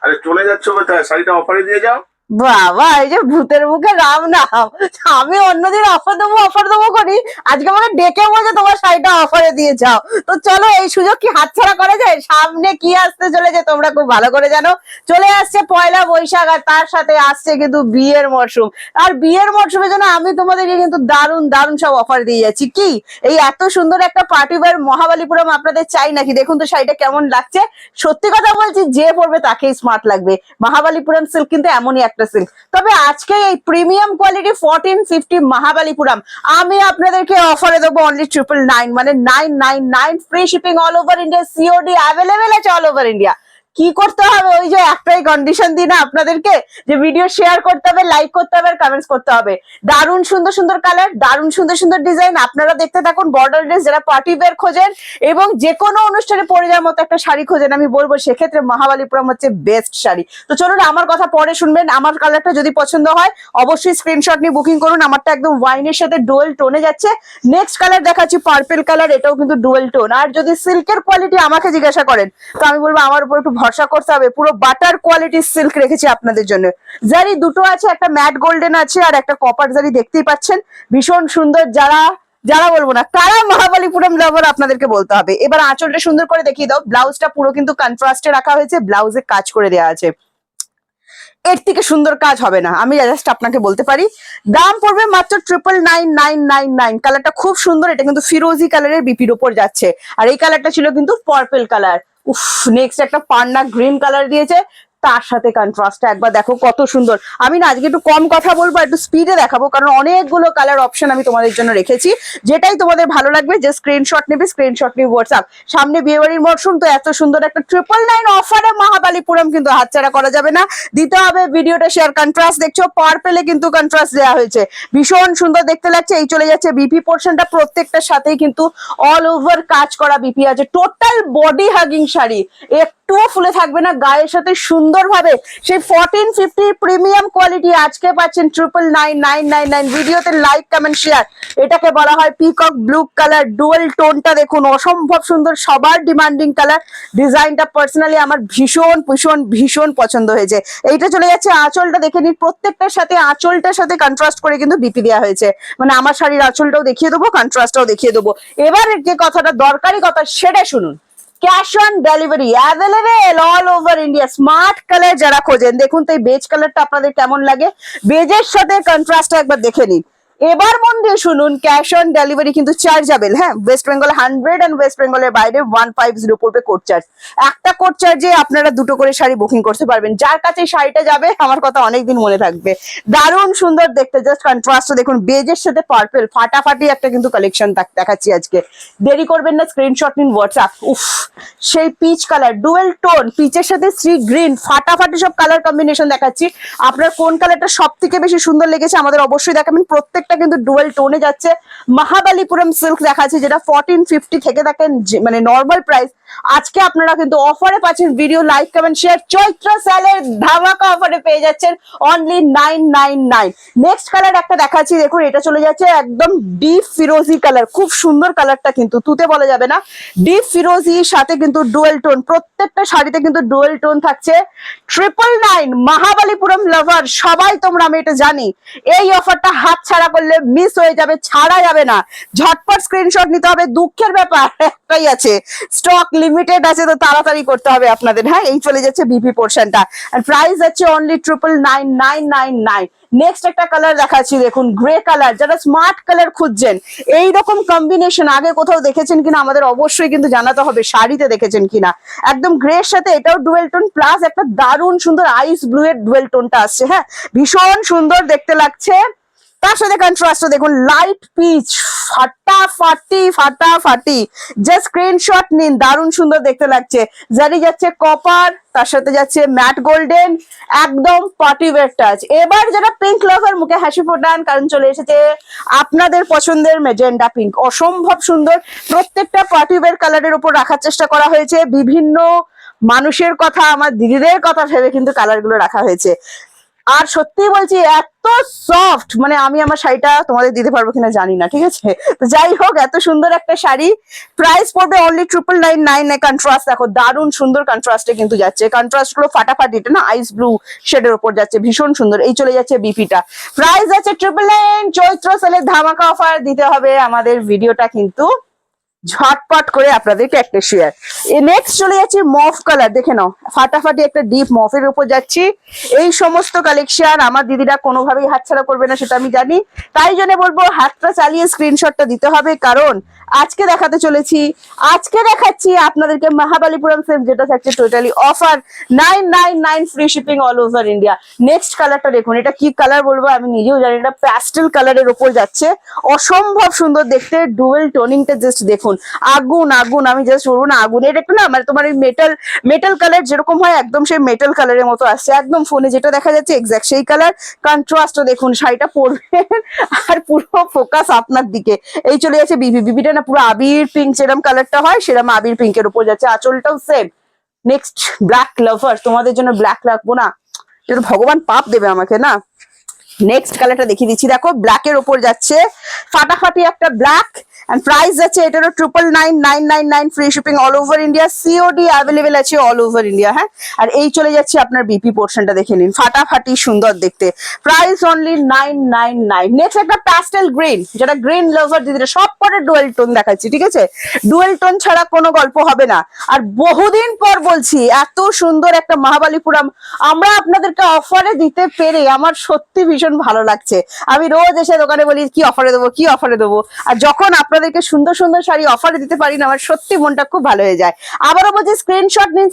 আরে চলে যাচ্ছ কোথায়? শাড়িটা অফারে দিয়ে যাও। বাবা, এই যে ভূতের মুখে রাম নাম। আমি অন্যদিন অফার দেবো করি, আজকে মানে ডেকে বলছে তোমার শাড়িটা অফারে দিয়ে যাও। তো চলো, এই সুযোগ কি হাতছাড়া করা যায়? সামনে কি আসতে চলেছে তোমরা খুব ভালো করে জানো। চলে আসছে পয়লা বৈশাখ, আর তার সাথে আসছে কিন্তু বিয়ের মরশুম। আর বিয়ের মরশুমের জন্য আমি তোমাদেরকে কিন্তু দারুণ দারুণ সব অফার দিয়ে যাচ্ছি। কি এই এত সুন্দর একটা পার্টি ওয়্যার মহাবালিপুরম আপনাদের চাই নাকি? দেখুন তো শাড়িটা কেমন লাগছে। সত্যি কথা বলছি, যে পরবে তাকেই স্মার্ট লাগবে। মহাবালিপুরম সিল্ক কিন্তু এমনই একটা সিল্ক। তবে আজকে এই প্রিমিয়াম কোয়ালিটি 1450 মহাবালিপুরম আমি আপনাদেরকে অফারে দেবো অনলি 999, মানে 999, free shipping all over India, COD available আছে অল ওভার ইন্ডিয়া। কি করতে হবে? ওই যে একটাই কন্ডিশন দিই না আপনাদেরকে, যে ভিডিও শেয়ার করতে হবে, লাইক করতে হবে, আর কমেন্টস করতে হবে। দারুণ সুন্দর সুন্দর কালার, দারুণ সুন্দর সুন্দর ডিজাইন। আপনারা দেখতে থাকুন। বর্ডার ড্রেস যারা পার্টি ওয়্যার খোঁজেন এবং যে কোনো অনুষ্ঠানে পরে যাওয়ার মতো একটা শাড়ি খোঁজেন, আমি বলবো সেক্ষেত্রে মহাবালিপুরম হচ্ছে বেস্ট শাড়ি। তো চলুন, আমার কথা পরে শুনবেন। আমার কালারটা যদি পছন্দ হয় অবশ্যই স্ক্রিনশট নিয়ে বুকিং করুন। আমারটা একদম ওয়াইনের সাথে ডুয়েল টোনে যাচ্ছে। নেক্সট কালার দেখাচ্ছি পার্পল কালার, এটাও কিন্তু ডুয়েল টোন। আর যদি সিল্কের কোয়ালিটি আমাকে জিজ্ঞাসা করেন তো আমি বলবো আমার উপর একটু ভরসা করতে হবে। পুরো বাটার কোয়ালিটির সিল্ক রেখেছি আপনাদের জন্য। জারি দুটো আছে, একটা ম্যাট গোল্ডেন আছে আর একটা কপার জারি, দেখতেই পাচ্ছেন ভীষণ সুন্দর। যারা যারা বলবো না কারা মহাবালিপুরম লাভার আপনাদেরকে বলতে হবে। এবার আঁচলটা সুন্দর করে দেখিয়ে দাও। ব্লাউজটা পুরো কিন্তু কন্ট্রাস্টে রাখা হয়েছে, ব্লাউজে কাজ করে দেওয়া আছে। এর থেকে সুন্দর কাজ হবে না, আমি জাস্ট আপনাকে বলতে পারি। দাম পড়বে মাত্র 99999। কালারটা খুব সুন্দর, এটা কিন্তু ফিরোজি কালারের বিপির উপর যাচ্ছে। আর এই কালারটা ছিল কিন্তু পার্পল কালার। উফ, নেক্সট একটা পান্না গ্রিন কালার দিয়েছে, তার সাথে কন্ট্রাস্টটা একবার দেখো কত সুন্দর। আমি না আজকে একটু কম কথা বলবো, একটু স্পিডে দেখাবো, কারণ অনেকগুলো কালার অপশন আমি তোমাদের জন্য রেখেছি। যেটাই তোমাদের ভালো লাগবে যে স্ক্রিনশট নেবে, স্ক্রিনশট নিয়ে হোয়াটসঅ্যাপ। সামনে বিয়েবাড়ির মরশুম, তো এত সুন্দর একটা 999 অফারে মহাবালিপুরম কিন্তু হাতছাড়া করা যাবে না, দিতে হবে। ভিডিওটা শেয়ার। কন্ট্রাস্ট দেখছো, পার্পেলে কিন্তু কন্ট্রাস্ট দেওয়া হয়েছে, ভীষণ সুন্দর দেখতে লাগছে। এই চলে যাচ্ছে বিপি পোর্শনটা, প্রত্যেকটার সাথেই কিন্তু অল ওভার কাজ করা বিপি আছে। টোটাল বডি হাগিং শাড়ি, একটুও ফুলে থাকবে না, গায়ের সাথে সুন্দরভাবে সেই 1450 প্রিমিয়াম কোয়ালিটি আজকে পাচ্ছেন 99999। ভিডিওতে লাইক কমেন্ট শেয়ার। এটাকে বলা হয় পিকক ব্লু কালার, ডুয়েল টোনটা দেখুন অসম্ভব সুন্দর, সবার ডিমান্ডিং কালার। ডিজাইনটা পার্সোনালি আমার ভীষণ ভীষণ ভীষণ পছন্দ হয়েছে। এইটা চলে যাচ্ছে আঁচলটা দেখে নিন, প্রত্যেকটার সাথে আঁচলটার সাথে কন্ট্রাস্ট করে কিন্তু বিপি দেওয়া হয়েছে। মানে আমার শাড়ির আঁচলটাও দেখিয়ে দেবো, কন্ট্রাস্টটাও দেখিয়ে দেবো। এবার যে কথাটা দরকারি কথা সেটা শুনুন। Cash on delivery available all over India. Smart colour যারা খোঁজেন, দেখুন তো এই বেজ কালারটা আপনাদের কেমন লাগে। বেজের সাথে কন্ট্রাস্টটা একবার দেখে নিন। এবার মন দিয়ে শুনুন, ক্যাশ অন ডেলিভারি কিন্তু চার্জেবল। হ্যাঁ, ওয়েস্ট বেঙ্গল 100 এন্ড ওয়েস্ট বেঙ্গলের বাইরে 150 পড়বে কোড চার্জ। একটা কোড চার্জে আপনারা দুটো করে শাড়ি বুকিং করতে পারবেন। যার কাছে শাড়িটা যাবে আমার কথা অনেকদিন মনে থাকবে। দারুণ সুন্দর দেখতে, জাস্ট কন্ট্রাস্টটা দেখুন, বেজের সাথে পার্পল, ফাটাফাটি একটা কিন্তু কালেকশন দেখাচ্ছি আজকে। দেরি করবেন না, স্ক্রিনশট নিন হোয়াটসঅ্যাপ। উফ, সেই পিচ কালার, ডুয়েল টোন, পিচের সাথে সি গ্রিন, ফাটাফাটি সব কালার কম্বিনেশন দেখাচ্ছি। আপনার কোন কালারটা সব থেকে বেশি সুন্দর লেগেছে আমাদের অবশ্যই দেখাবেন। প্রত্যেকটা কিন্তু ডুয়েল টোনে যাচ্ছে। মহাবালিপুরম সিল্ক দেখাচ্ছে, যেটা 1450 থেকে থাকেন মানে নর্মাল প্রাইস, আজকে আপনারা কিন্তু অফারে পাচ্ছেন। Video like comment share. Chaitra সেলের ধামাকা অফারে পেয়ে যাচ্ছেন অনলি 999। নেক্সট কালার একটা দেখাচ্ছি, দেখুন এটা চলে যাচ্ছে একদম ডিপ ফিরোজি কালার। খুব সুন্দর কালারটা, কিন্তু তুতে বলা যাবে না। ডিপ ফিরোজি সাথে কিন্তু ডুয়েল টোন, প্রত্যেকটা শাড়িতে কিন্তু ডুয়েল টোন থাকছে। 999 মহাবালিপুরম লাভার সবাই তোমরা, আমি এটা জানি, এই অফারটা হাত ছাড়া করলে মিস হয়ে যাবে, ছাড়া যাবে না। ঝটপট স্ক্রিনশট নিতে হবে। দুঃখের ব্যাপার একটাই আছে, স্টক লিমিটেড আছে, তো তাড়াতাড়ি করতে হবে আপনাদের। হ্যাঁ, এই চলে যাচ্ছে বিপি পোর্শনটা, আর প্রাইস আছে অনলি 99999। নেক্সট একটা কালার দেখাচ্ছি, দেখুন গ্রে কালার। যারা স্মার্ট কালার খুঁজছেন, এইরকম কম্বিনেশন আগে কোথাও দেখেছেন কিনা আমাদের অবশ্যই কিন্তু জানাতে হবে, শাড়িতে দেখেছেন কিনা। একদম গ্রে এর সাথে এটাও ডুয়েল টোন, প্লাস একটা দারুণ সুন্দর আইস ব্লু এর ডুয়েল টোনটা আসছে। হ্যাঁ, ভীষণ সুন্দর দেখতে লাগছে। তার সাথে কন্ট্রাস্ট দেখুন, লাইট পিচ, ফাটাফাটি ফাটাফাটি। জাস্ট স্ক্রিনশট নিন, দারুণ সুন্দর দেখতে লাগছে। জারি যাচ্ছে কপার, তার সাথে যাচ্ছে ম্যাট গোল্ডেন, একদম পার্টি ওয়্যার টাচ। এবার যারা পিঙ্ক লাভার মুখে হাসি ফোটান, কারণ চলে এসেছে আপনাদের পছন্দের মেজেন্ডা পিঙ্ক। অসম্ভব সুন্দর, প্রত্যেকটা পার্টি ওয়্যার কালারের উপর রাখার চেষ্টা করা হয়েছে। বিভিন্ন মানুষের কথা, আমার দিদিদের কথা ভেবে কিন্তু কালার গুলো রাখা হয়েছে। আর সত্যি বলছি এত সফট, মানে আমি আমার শাড়িটা তোমাদের দিতে পারবো কিনা জানি না, ঠিক আছে? তো যাই হোক, এত সুন্দর একটা শাড়ি, প্রাইস পড়বে অনলি 999। কন্ট্রাস্ট দেখো, দারুণ সুন্দর কন্ট্রাস্টে কিন্তু যাচ্ছে, কন্ট্রাস্ট গুলো ফাটাফাটি, এটা না আইস ব্লু শেডের উপর যাচ্ছে, ভীষণ সুন্দর। এই চলে যাচ্ছে বিপিটা, প্রাইস আছে 999। চৈত্র সেলের ধামাকা অফার দিতে হবে আমাদের, ভিডিওটা কিন্তু ঝটপট করে আপনাদেরকে একটা শেয়ার। নেক্সট চলে যাচ্ছি মফ কালার, দেখে নাও ফাটাফাটি একটা ডিপ মফের উপর যাচ্ছি। এই সমস্ত কালেকশন আমার দিদিরা কোনোভাবেই হাতছাড়া করবে না, সেটা আমি জানি, তাই জন্য বলবো হাতটা চালিয়ে স্ক্রিনশটটা দিতে হবে, কারণ আজকে দেখাচ্ছি আপনাদেরকে মহাবালিপুরম সেল, যেটা থাকছে totally offer 999 free shipping all over India. Next কালারটা দেখুন, এটা কি কালার বলবো আমি নিজেও জানি না, প্যাস্টেল কালারের উপর যাচ্ছে, অসম্ভব সুন্দর দেখতে, ডুয়েল টোনিংটা জাস্ট দেখুন, আগুন আগুন, আমি জাস্ট বলবো না আগুন, এটা একটু না মানে তোমার ওই মেটাল কালার যেরকম হয়, একদম সেই মেটাল কালারের মতো আসছে, একদম ফোনে যেটা দেখা যাচ্ছে এক্সাক্ট সেই কালার। কন্ট্রাস্ট দেখুন, শাড়িটা পরবেন আর পুরো ফোকাস আপনার দিকে। এই চলে যাচ্ছে বিবিটা না পুরো আবির পিঙ্ক, যেরকম কালারটা হয় সেরকম আবির পিঙ্কের উপর যাচ্ছে, আঁচলটাও সেম। নেক্সট ব্ল্যাক লাভার, তোমাদের জন্য ব্ল্যাক রাখবো না, এটা তো ভগবান পাপ দেবে আমাকে না। নেক্সট কালারটা দেখিয়ে দিচ্ছি, দেখো ব্ল্যাকের ওপর যাচ্ছে, ফাটাফাটি একটা ব্ল্যাক, এন্ড প্রাইস যাচ্ছে এটারও 999 free shipping all over India, COD available আছে অল ওভার ইন্ডিয়া। হ্যাঁ, আর এই চলে যাচ্ছে আপনার বিপি পোর্শনটা দেখে নিন, ফাটাফাটি সুন্দর দেখতে, প্রাইস অনলি 999। নেক্সট একটা প্যাস্টেল গ্রিন, যেটা গ্রিন লাভার দিদিরা সব পরে ডুয়েল টোন দেখাচ্ছি, ঠিক আছে? ডুয়েল টোন ছাড়া কোনো গল্প হবে না। আর বহুদিন পর বলছি, এত সুন্দর একটা মহাবালিপুরম আমরা আপনাদেরকে অফারে দিতে পেরে আমার সত্যি ভীষণ ভালো লাগছে। আমি রোজ এসে দোকানে বলি কি অফারে দেবো, কি অফারে দেবো, আর যখন আপনাদেরকে সুন্দর সুন্দর শাড়ি অফারে দিতে পারি না, আমার সত্যি মনটা খুব ভালো হয়ে যায়। আবারও বলছি, স্ক্রিনশট নিন,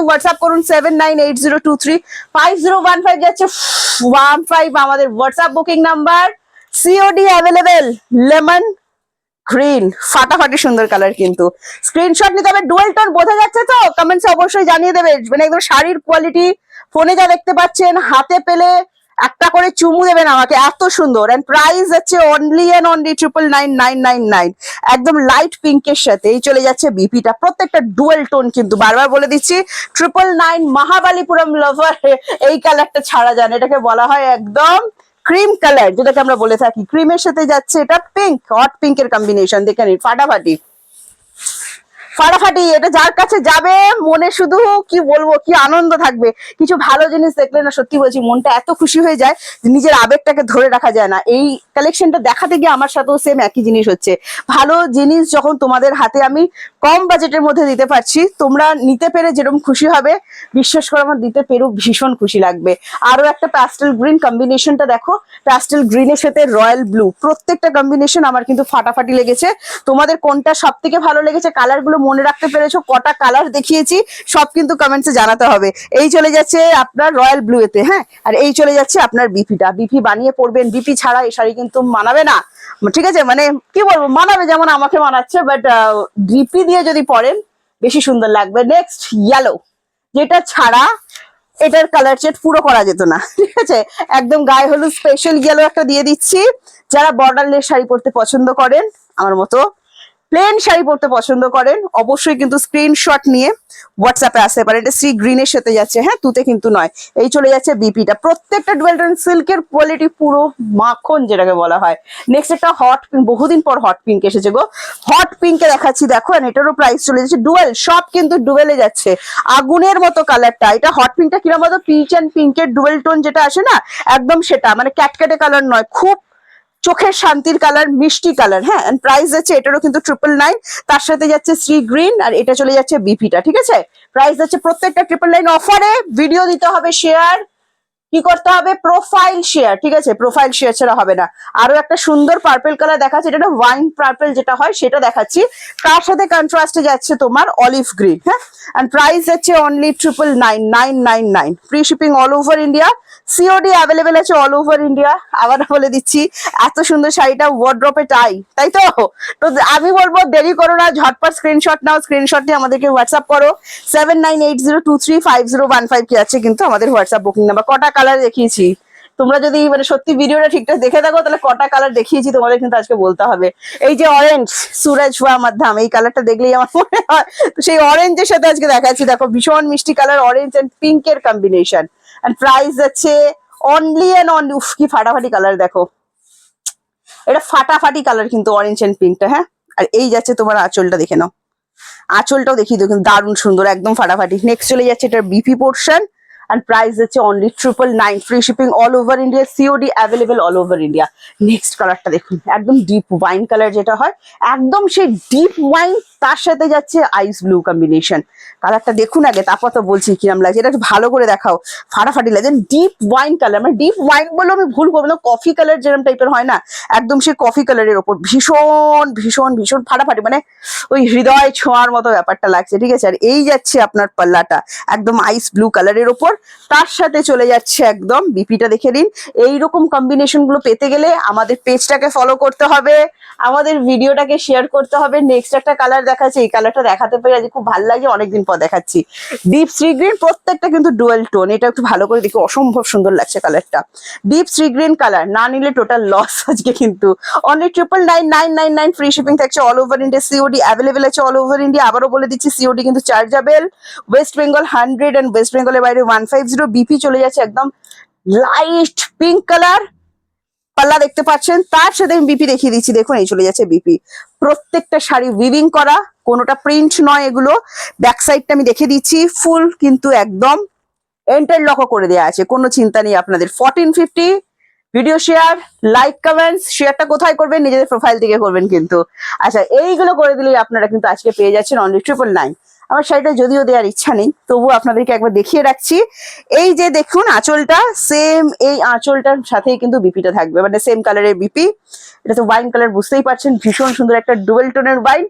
হোয়াটসঅ্যাপ করুন 7980235015 যাচ্ছে 15 আমাদের WhatsApp booking number, COD available, lemon green, ফাটাফাটি সুন্দর কালার কিন্তু। স্ক্রিনশট নিতে হবে, ডুয়েল টোন বোঝা যাচ্ছে তো? কমেন্টসে অবশ্যই জানিয়ে দেবে, মানে একদম শাড়ির কোয়ালিটি ফোনে যা দেখতে পাচ্ছেন, হাতে পেলে একটা করে চুমু দেবেন আমাকে, এত সুন্দর। এন্ড প্রাইস আছে অনলি 99999, একদম লাইট পিঙ্কের সাথে। এই চলে যাচ্ছে বিপিটা, প্রত্যেকটা ডুয়েল টোন কিন্তু, বারবার বলে দিচ্ছি 999 মহাবালিপুরম লাভার এই কালারটা ছাড়া যান, এটাকে বলা হয় একদম ক্রিম কালার, যেটাকে আমরা বলে থাকি, ক্রিমের সাথে যাচ্ছে এটা পিঙ্ক, হট পিঙ্কের কম্বিনেশন, দেখে নিন ফাটাফাটি ফাটাফাটি। এটা যার কাছে যাবে মনে শুধু কি বলবো, কি আনন্দ থাকবে, কিছু ভালো জিনিস দেখলে না সত্যি বলছি মনটা এত খুশি হয়ে যায়, নিজের আবেগটাকে ধরে রাখা যায় না। এই কালেকশনটা দেখাতে গিয়ে আমার সাথেও সেম একই জিনিস হচ্ছে, ভালো জিনিস যখন তোমাদের হাতে আমি কম বাজেটের মধ্যে দিতে পারছি, তোমরা নিতে পেরে যেরকম খুশি হবে, বিশ্বাস করে আমার দিতে পেরেও ভীষণ খুশি লাগবে। আরো একটা প্যাস্টেল গ্রিন কম্বিনেশনটা দেখো, প্যাস্টেল গ্রিনের সাথে রয়্যাল ব্লু, প্রত্যেকটা কম্বিনেশন আমার কিন্তু ফাটাফাটি লেগেছে। তোমাদের কোনটা সব থেকে ভালো লেগেছে, কালার গুলো মনে রাখতে পেরেছো, কটা কালার দেখিয়েছি সব কিন্তু কমেন্টসে জানাতে হবে। এই চলে যাচ্ছে আপনার রয়্যাল ব্লু এতে, হ্যাঁ, আর এই চলে যাচ্ছে আপনার বিপিটা, বিপি বানিয়ে পরবেন, বিপি ছাড়া এই শাড়ি কিন্তু মানাবে না, ঠিক আছে? মানে কি বলবো, মানাবে যেমন আমাকে মানাচ্ছে, বাট বিপি দিয়ে যদি পরেন বেশি সুন্দর লাগবে। নেক্সট ইয়েলো, যেটা ছাড়া এটার কালার চেট পুরো করা যেত না, ঠিক আছে? একদম গায়ে হলুদ স্পেশাল ইয়েলো একটা দিয়ে দিচ্ছি। যারা বর্ডারলেস শাড়ি পরতে পছন্দ করেন, আমার মতো প্লেন শাড়ি পরতে পছন্দ করেন, অবশ্যই কিন্তু স্ক্রিনশট নিয়ে হোয়াটসঅ্যাপে আসতে পারে। এটা সি গ্রিনের সাথে যাচ্ছে, হ্যাঁ, তুতে কিন্তু নয়। এই চলে যাচ্ছে বিপিটা, প্রত্যেকটা ডুয়েল টোন, সিল্কের কোয়ালিটি পুরো মাখন যেটাকে বলা হয়। নেক্সট একটা হট পিঙ্ক, বহুদিন পর হট পিঙ্ক এসেছে গো, হট পিঙ্কে দেখাচ্ছি দেখো, এটারও প্রাইস চলে যাচ্ছে ডুয়েল, সব কিন্তু ডুয়েলে যাচ্ছে, আগুনের মতো কালারটা। এটা হট পিঙ্কটা কিরকম বলতো, পিচ অ্যান্ড পিঙ্কের ডুয়েল টোন যেটা আসে না, একদম সেটা, মানে ক্যাটক্যাটে কালার নয়, খুব চোখের শান্তির কালার, মিষ্টি কালার। হ্যাঁ, এন্ড প্রাইস যাচ্ছে এটারও কিন্তু 999, তার সাথে যাচ্ছে শ্রী গ্রিন, আর এটা চলে যাচ্ছে বিপিটা, ঠিক আছে? প্রাইস যাচ্ছে প্রত্যেকটা 999 অফারে। ভিডিও দিতে হবে শেয়ার, কি করতে হবে, প্রোফাইল শেয়ার, ঠিক আছে? প্রোফাইল শেয়ার ছাড়া হবে না। আরো একটা সুন্দর পার্পল কালার দেখাচ্ছি, এটা ওয়াইন পার্পল যেটা হয় সেটা দেখাচ্ছি, তার সাথে কন্ট্রাস্টে যাচ্ছে তোমার অলিভ গ্রিন। হ্যাঁ, এন্ড প্রাইস যাচ্ছে only 999 free shipping all over India, COD available আছে অল ওভার ইন্ডিয়া। আবার বলে দিচ্ছি, এত সুন্দর শাড়িটা ওয়ার্ড্রপে তাই তো আমি বলবো দেরি করো না, ঝটপট স্ক্রিনশট নাও, স্ক্রিনশট নিয়ে আমাদেরকে হোয়াটসঅ্যাপ করো 7980235015 কি আছে কিন্তু আমাদের হোয়াটসঅ্যাপ বুকিং নাম্বার। কটা কালার দেখিয়েছি, তোমরা যদি মানে সত্যি ভিডিওটা ঠিকঠাক দেখে থাকো তাহলে কটা কালার দেখিয়েছি তোমাদের কিন্তু আজকে বলতে হবে। এই যে অরেঞ্জ, সুরজ হুয়া মাধ্যম, এই কালারটা দেখলেই আমার মনে হয়, তো সেই অরেঞ্জের সাথে আজকে দেখাচ্ছি, দেখো ভীষণ মিষ্টি কালার, অরেঞ্জ এন্ড পিঙ্কের কম্বিনেশন। এন্ড প্রাইস আছে অনলি এন্ড অনলি, উফ কি ফাটাফাটি কালার দেখো, এটা ফাটাফাটি কালার কিন্তু অরেঞ্জ এন্ড পিঙ্কটা। হ্যাঁ, আর এই যাচ্ছে তোমার আঁচলটা, দেখে নাও আঁচলটাও দেখিয়ে দিও, কিন্তু দারুণ সুন্দর একদম ফাটাফাটি। নেক্সট চলে যাচ্ছে এটার বিপি পোর্শন, and price হচ্ছে only 999, free shipping all over India, COD available all over India. Next কালারটা দেখুন, একদম ডিপ ওয়াইন কালার যেটা হয়, একদম সেই ডিপ ওয়াইন, তার সাথে যাচ্ছে আইস ব্লু কম্বিনেশন। কালারটা দেখুন আগে, তারপর তো বলছি কিরম লাগছে, এটা একটু ভালো করে দেখাও, ফাটাফাটি লাগছে। ডিপ ওয়াইন কালার, মানে ডিপ ওয়াইন বলে আমি ভুল করবো না, কফি কালার যেরকম টাইপের হয় না, একদম সেই কফি কালারের ওপর ভীষণ ভীষণ ভীষণ ফাটাফাটি, মানে ওই হৃদয় ছোঁয়ার মতো ব্যাপারটা লাগছে, ঠিক আছে। আর এই যাচ্ছে আপনার পাল্লাটা একদম আইস ব্লু কালারের ওপর, তার সাথে চলে যাচ্ছে একদম বিপিটা দেখে নিন। এইরকম কম্বিনেশন গুলো পেতে গেলে আমাদের পেজটাকে ফলো করতে হবে, আমাদের ভিডিওটাকে শেয়ার করতে হবে। নেক্সট একটা কালার দেখাচ্ছে, এই কালারটা দেখাতে পেরে আজ খুব ভালো লাগছে, অনেকদিন পর দেখাচ্ছি। ডিপ সি গ্রিন, প্রত্যেকটা কিন্তু ডুয়াল টোন, এটা একটু ভালো করে দেখি, অসম্ভব সুন্দর লাগছে কালারটা। ডিপ সি গ্রিন কালার, না নিলে টোটাল লস আজকে কিন্তু। অনলি 99999, ফ্রি শিপিং থাকছে all over India, COD available আছে অল ওভার ইন্ডিয়া। আবারও বলে দিচ্ছি সিওডি কিন্তু চার্জেবল। ওয়েস্ট বেঙ্গল 100 এন্ড ওয়েস্ট বেঙ্গলের বাইরে 150। বিপি চলে যাচ্ছে একদম লাইট পিঙ্ক কালার, পাল্লা দেখতে পাচ্ছেন, তার সাথে আমি বিপি দেখিয়ে দিচ্ছি, দেখুন এই চলে যাচ্ছে বিপি। প্রত্যেকটা শাড়ি উইভিং করা, কোনোটা প্রিন্ট নয় এগুলো। ব্যাক সাইডটা আমি দেখে দিচ্ছি, ফুল কিন্তু একদম এন্টারলকও করে দেওয়া আছে, কোনো চিন্তা নেই আপনাদের। 1450। ভিডিও শেয়ার, লাইক, কমেন্টস, শেয়ারটা কোথায় করবেন? নিজেদের প্রোফাইল থেকে করবেন কিন্তু। আচ্ছা, এইগুলো করে দিলেই আপনারা কিন্তু আজকে পেয়ে যাচ্ছেন অনলি 999। আমার শাড়িটা যদিও দেওয়ার ইচ্ছা নেই, তবুও আপনাদেরকে একবার দেখিয়ে রাখছি। এই যে দেখুন আঁচলটা, সেম এই আঁচলটার সাথেই কিন্তু বিপিটা থাকবে, মানে সেম কালারের বিপি। এটা তো ওয়াইন কালার, বুঝতেই পারছেন, ভীষণ সুন্দর একটা ডুয়েল টোনের ওয়াইন।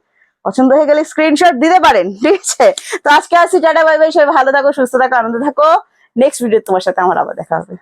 পছন্দ হয়ে গেলে স্ক্রিনশট দিতে পারেন, ঠিক আছে। তো আজকে আসছি, টাটা বাই বাই, সবাই ভালো থাকো, সুস্থ থাকো, আনন্দ থাকো। নেক্সট ভিডিও তোমার সাথে আমার আবার দেখা হবে।